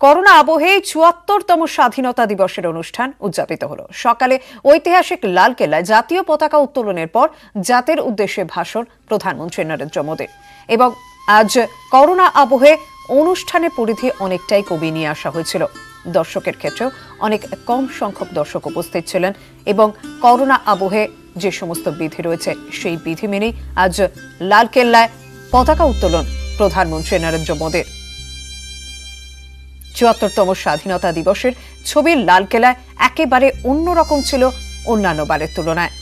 Corona আবহে ৭৪তম স্বাধীনতা দিবসের অনুষ্ঠান উদযাপিত হলো। সকালে ঐতিহাসিক লালকেল্লায় জাতীয় পতাকা উত্তোলনের পর জাতির উদ্দেশ্যে ভাষণ প্রধানমন্ত্রী নরেন্দ্র মোদীর। এবং আজ করোনা আবহে অনুষ্ঠানের পরিধি অনেকটাই কমিয়ে নিয়ে আসা হয়েছিল। দর্শকের ক্ষেত্রেও অনেক কম সংখ্যক দর্শক উপস্থিত ছিলেন এবং করোনা আবহে যে সমস্ত বিধি রয়েছে সেই বিধি মেনেই আজ লালকেল্লায় পতাকা উত্তোলন প্রধানমন্ত্রী নরেন্দ্র মোদীর। ৭৪তম স্বাধীনতা দিবসের ছবি লালকেল্লায় একেবারে অন্যরকম ছিল অন্যান্য বারের তুলনায়।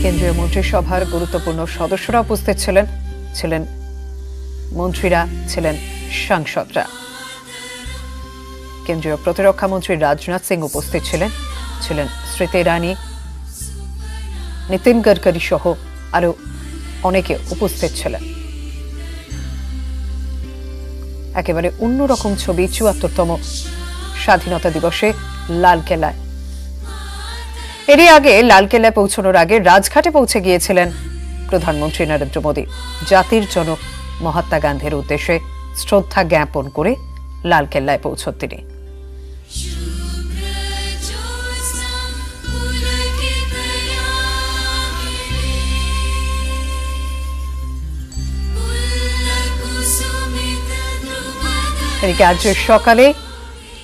কেন্দ্রীয় মন্ত্রিসভার গুরুত্বপূর্ণ সদস্যরা উপস্থিত ছিলেন মন্ত্রীরা, ছিলেন সাংসদরা। কেন্দ্রীয় প্রতিরক্ষা মন্ত্রী রাজনাথ সিং উপস্থিত ছিলেন স্মৃতি ইরানি, নীতিন গডকরি সহ আরো অনেকে উপস্থিত ছিলেন। একেবারে অন্যরকম ছবি ৭৪তম স্বাধীনতা দিবসে লালকেল্লায়। এরই আগে লালকেল্লায় পৌঁছানোর আগে রাজঘাটে পৌঁছে গিয়েছিলেন প্রধানমন্ত্রী নরেন্দ্র মোদী। জাতির জনক মহাত্মা গান্ধীর উদ্দেশ্যে শ্রদ্ধা জ্ঞাপন করে লালকেল্লায় পৌঁছন তিনি। এদিকে আজ সকালে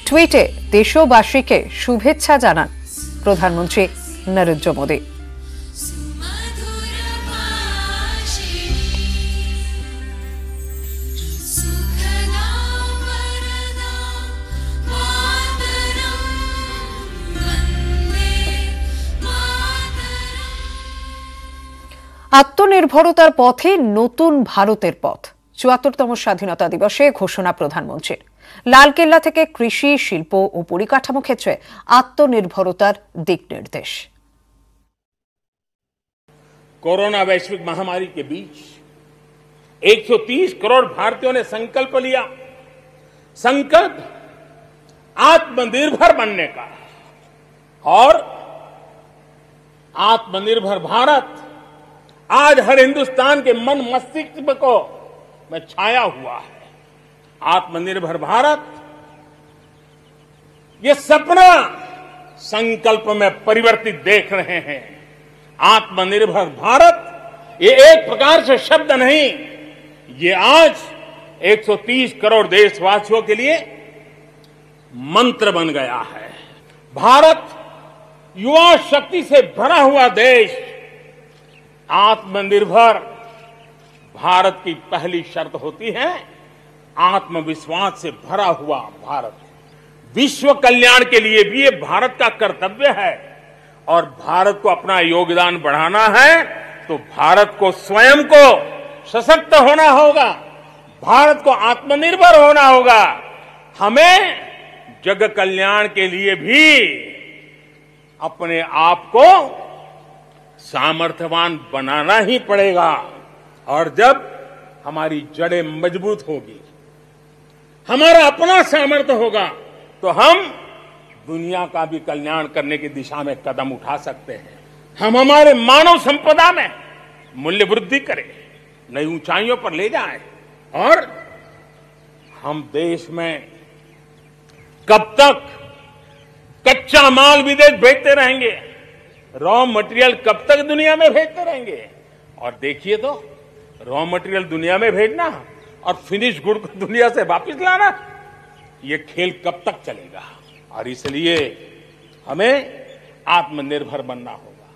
টুইটে দেশবাসীকে শুভেচ্ছা জানান প্রধানমন্ত্রী নরেন্দ্র মোদী। আত্মনির্ভরতার পথে নতুন ভারতের পথ। ৭৪তম স্বাধীনতা দিবসে ঘোষণা প্রধানমন্ত্রীর। লালকেল্লা থেকে কৃষি, শিল্প ও পরিকাঠামো ক্ষেত্রে আত্মনির্ভরতার দিক নির্দেশ। कोरोना वैश्विक महामारी के बीच 130 करोड़ भारतीयों ने संकल्प लिया। संकल्प आत्मनिर्भर बनने का, और आत्मनिर्भर भारत आज हर हिंदुस्तान के मन मस्तिष्क को में छाया हुआ है। आत्मनिर्भर भारत ये सपना संकल्प में परिवर्तित देख रहे हैं। आत्मनिर्भर भारत ये एक प्रकार से शब्द नहीं, ये आज 130 करोड़ देशवासियों के लिए मंत्र बन गया है। भारत युवा शक्ति से भरा हुआ देश। आत्मनिर्भर भारत की पहली शर्त होती है आत्मविश्वास से भरा हुआ भारत। विश्व कल्याण के लिए भी ये भारत का कर्तव्य है, और भारत को अपना योगदान बढ़ाना है तो भारत को स्वयं को सशक्त होना होगा, भारत को आत्मनिर्भर होना होगा। हमें जग कल्याण के लिए भी अपने आप को सामर्थ्यवान बनाना ही पड़ेगा। और जब हमारी जड़ें मजबूत होगी, हमारा अपना सामर्थ्य होगा, तो हम दुनिया का भी कल्याण करने की दिशा में कदम उठा सकते हैं। हम हमारे मानव संपदा में मूल्य वृद्धि करें, नई ऊंचाइयों पर ले जाएं, और हम देश में कब तक कच्चा माल विदेश भेजते रहेंगे, रॉ मटेरियल कब तक दुनिया में भेजते रहेंगे। और देखिए तो रॉ मटेरियल दुनिया में भेजना और फिनिश गुड को दुनिया से वापस लाना, ये खेल कब तक चलेगा। और इसलिए हमें आत्मनिर्भर बनना होगा।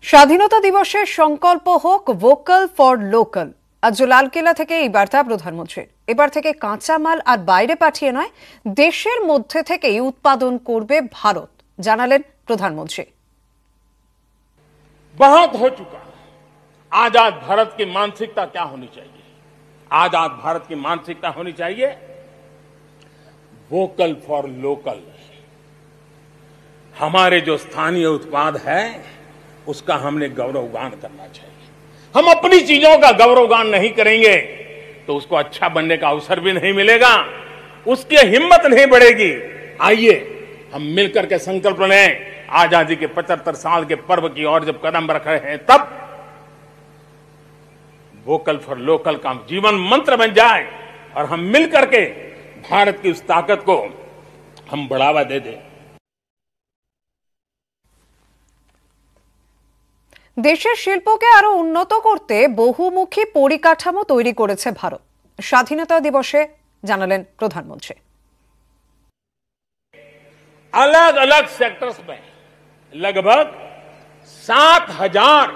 স্বাধীনতা দিবসের সংকল্প হোক ভোকাল ফর লোকাল। আজ লালকেল্লা থেকে এই বার্তা প্রধানমন্ত্রীর। এবার থেকে কাঁচামাল আর বাইরে পাঠিয়ে নয়, দেশের মধ্যে থেকেই উৎপাদন করবে ভারত, জানালেন প্রধানমন্ত্রী। बहुत हो चुका। आजाद भारत की मानसिकता क्या होनी चाहिए? आजाद भारत की मानसिकता होनी चाहिए वोकल फॉर लोकल। हमारे जो स्थानीय उत्पाद है उसका हमने गौरवगान करना चाहिए। हम अपनी चीजों का गौरवगान नहीं करेंगे तो उसको अच्छा बनने का अवसर भी नहीं मिलेगा, उसकी हिम्मत नहीं बढ़ेगी। आइए हम मिलकर के संकल्प लें, आजादी के 75 साल के पर्व की ओर जब कदम रख रहे हैं, तब वोकल फॉर लोकल का जीवन मंत्र बन जाए और हम मिलकर के भारत की उस ताकत को हम बढ़ावा दे दें। দেশের শিল্পকে আরো উন্নত করতে বহুমুখী পরিকাঠামো তৈরি করেছে ভারত। স্বাধীনতা দিবসে জানালেন প্রধানমন্ত্রী। अलग अलग सेक्टर्स में लगभग 7,000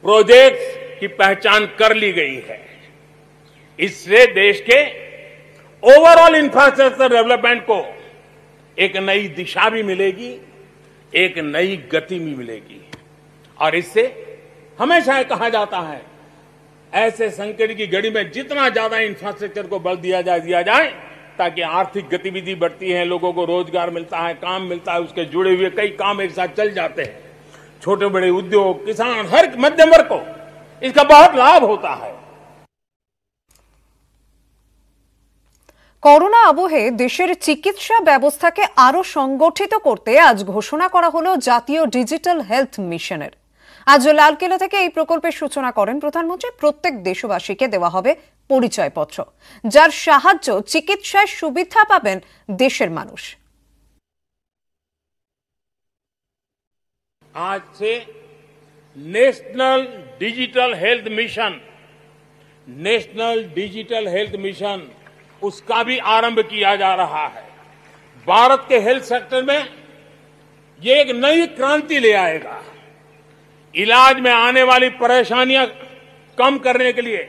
प्रोजेक्ट्स की पहचान कर ली गई है। इससे देश के ओवरऑल इंफ्रास्ट्रक्चर डेवलपमेंट को एक नई दिशा भी मिलेगी, एक नई गति भी मिलेगी। और इससे हमेशा ये कहा जाता है, ऐसे संकट की घड़ी में जितना ज्यादा इंफ्रास्ट्रक्चर को बल दिया जाए ताकि आर्थिक गतिविधि बढ़ती है, लोगों को रोजगार मिलता है, काम मिलता है, उसके जुड़े हुए कई काम एक साथ चल जाते हैं। छोटे बड़े उद्योग, किसान, हर मध्यम वर्ग को इसका बहुत लाभ होता है। করোনা আবহে দেশের চিকিৎসা ব্যবস্থাকে আরো সংগঠিত করতে আজ ঘোষণা করা হলো জাতীয় ডিজিটাল হেলথ মিশনের। আজ লালকেল্লা থেকে এই প্রকল্পের সূচনা করেন প্রধানমন্ত্রী। প্রত্যেক দেশবাসীকে দেওয়া হবে পরিচয়পত্র, যার সাহায্য চিকিৎসায় সুবিধা পাবেন দেশের মানুষ। आज से नेशनल डिजिटल हेल्थ मिशन उसका भी आरंभ किया जा रहा है। भारत के हेल्थ सेक्टर में ये एक नई क्रांति ले आएगा। इलाज में आने वाली परेशानियां कम करने के लिए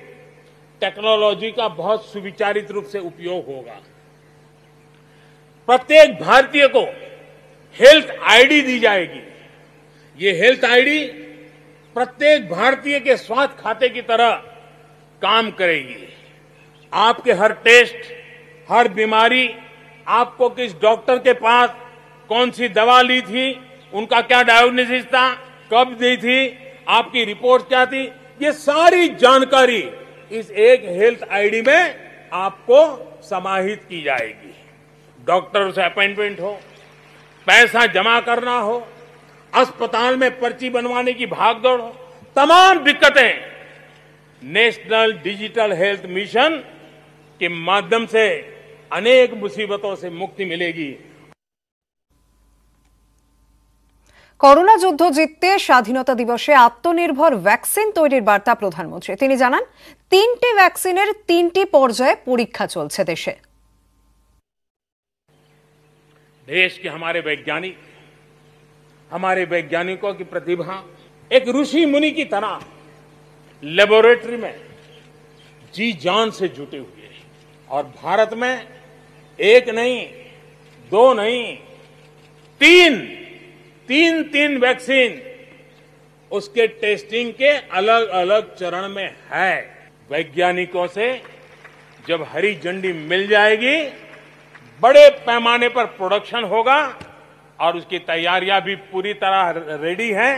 टेक्नोलॉजी का बहुत सुविचारित रूप से उपयोग होगा। प्रत्येक भारतीय को हेल्थ आईडी दी जाएगी। ये हेल्थ आईडी प्रत्येक भारतीय के स्वास्थ्य खाते की तरह काम करेगी। आपके हर टेस्ट, हर बीमारी, आपको किस डॉक्टर के पास कौन सी दवा ली थी, उनका क्या डायग्नोसिस था, कब दी थी, आपकी रिपोर्ट क्या थी, ये सारी जानकारी इस एक हेल्थ आईडी में आपको समाहित की जाएगी। डॉक्टर से अपॉइंटमेंट हो, पैसा जमा करना हो, अस्पताल में पर्ची बनवाने की भागदौड़ हो, तमाम दिक्कतें नेशनल डिजिटल हेल्थ मिशन के माध्यम से अनेक मुसीबतों से मुक्ति मिलेगी। করোনা যুদ্ধ জিততে স্বাধীনতা দিবসে আত্মনির্ভর ভ্যাকসিন তৈরির বার্তা প্রধানমন্ত্রী। তিনি জানান, 3টি ভ্যাকসিনের 3টি পর্যায়ে পরীক্ষা চলছে দেশে। देश के हमारे वैज्ञानिकों की प्रतिभा एक ऋषि मुनि की तरह लेबोरेटरी में जी जान से जुटे हुए हैं। और भारत में एक नहीं, दो नहीं, तीन वैक्सीन उसके टेस्टिंग के अलग अलग चरण में है। वैज्ञानिकों से जब हरी झंडी मिल जाएगी, बड़े पैमाने पर प्रोडक्शन होगा और उसकी तैयारियां भी पूरी तरह रेडी हैं।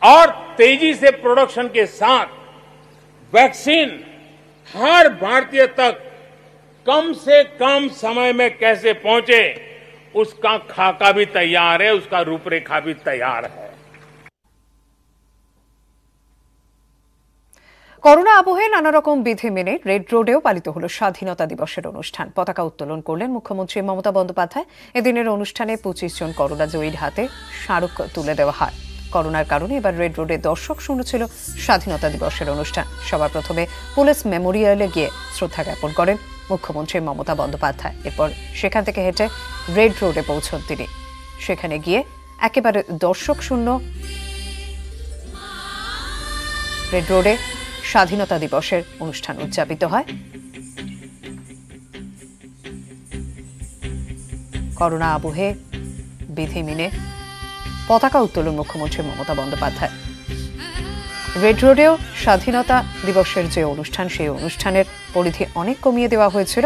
और तेजी से प्रोडक्शन के साथ वैक्सीन हर भारतीय तक कम से कम समय में कैसे पहुंचे, उसका खाका भी तैयार है, उसका रूपरेखा भी तैयार है। করোনা আবহে নানা রকম বিধি মেনে রেড রোডেও পালিত হলো স্বাধীনতা দিবসের অনুষ্ঠান। পতাকা উত্তোলন করলেন মুখ্যমন্ত্রী মমতা বন্দ্যোপাধ্যায়। এদিনের অনুষ্ঠানে 25 জন করোনা জয়ীর হাতে স্মারক তুলে দেওয়া হয়। করোনার কারণে এবার রেড রোডে দর্শক শূন্য ছিল স্বাধীনতা দিবসের অনুষ্ঠান। সবার প্রথমে পুলিশ মেমোরিয়ালে গিয়ে শ্রদ্ধা জ্ঞাপন করেন মুখ্যমন্ত্রী মমতা বন্দ্যোপাধ্যায়। এরপর সেখান থেকে হেঁটে রেড রোডে পৌঁছন তিনি। সেখানে গিয়ে একেবারে দর্শক শূন্য রেড রোডে স্বাধীনতা দিবসের অনুষ্ঠান উদযাপিত হয়। করোনা আবহে বিধি মেনে পতাকা উত্তোলন মুখ্যমন্ত্রী মমতা বন্দ্যোপাধ্যায়। রেড রোডেও স্বাধীনতা দিবসের যে অনুষ্ঠান, সেই অনুষ্ঠানের পরিধি অনেক কমিয়ে দেওয়া হয়েছিল।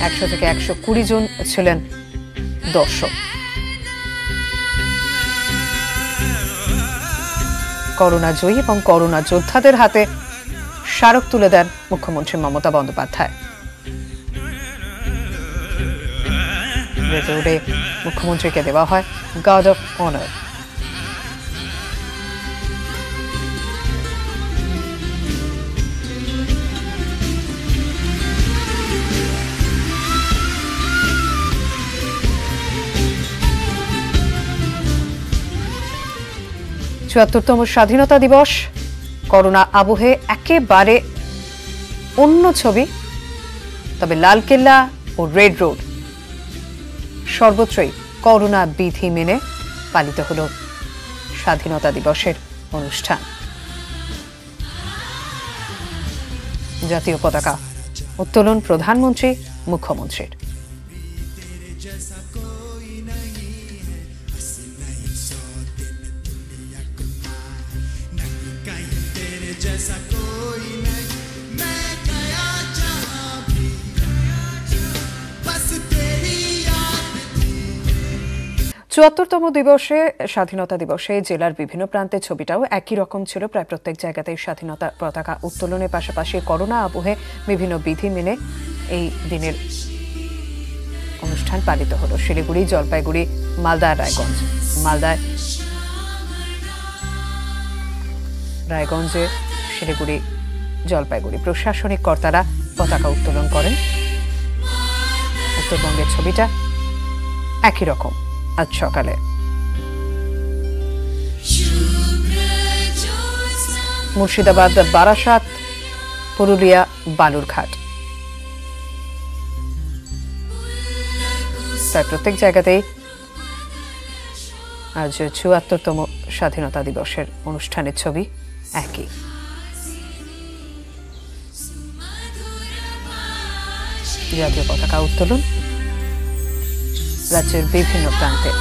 100 থেকে 120 জন ছিলেন দর্শক। করোনা জয়ী এবং করোনা যোদ্ধাদের হাতে স্মারক তুলে দেন মুখ্যমন্ত্রী মমতা বন্দ্যোপাধ্যায়। রোডে মুখ্যমন্ত্রীকে দেওয়া হয় গার্ড অফ অনার। চুয়াত্তরতম স্বাধীনতা দিবস, করোনা আবহে একেবারে অন্য ছবি। তবে লালকেল্লা ও রেড রোড সর্বত্রই করোনা বিধি মেনে পালিত হল স্বাধীনতা দিবসের অনুষ্ঠান। জাতীয় পতাকা উত্তোলন প্রধানমন্ত্রী মুখ্যমন্ত্রীর। চুয়াত্তরতম দিবসে স্বাধীনতা দিবসে জেলার বিভিন্ন প্রান্তের ছবিটাও একই রকম ছিল। প্রায় প্রত্যেক জায়গাতেই স্বাধীনতা পতাকা উত্তোলনের পাশাপাশি করোনা আবহে বিভিন্ন বিধি মেনে এই দিনের অনুষ্ঠান পালিত হলো। শিলিগুড়ি, জলপাইগুড়ি, মালদা, রায়গঞ্জ। মালদায় রায়গঞ্জে, শিলিগুড়ি, জলপাইগুড়ি প্রশাসনিক কর্তারা পতাকা উত্তোলন করেন। উত্তরবঙ্গের ছবিটা একই রকম আজ সকালে। মুর্শিদাবাদ, বারাসাত, পুরুলিয়া, বালুরঘাট প্রায় প্রত্যেক জায়গাতেই আজ ৭৪তম স্বাধীনতা দিবসের অনুষ্ঠানের ছবি একই। জাতীয় পতাকা উত্তোলন রাজ্যের বিভিন্ন প্রান্তে।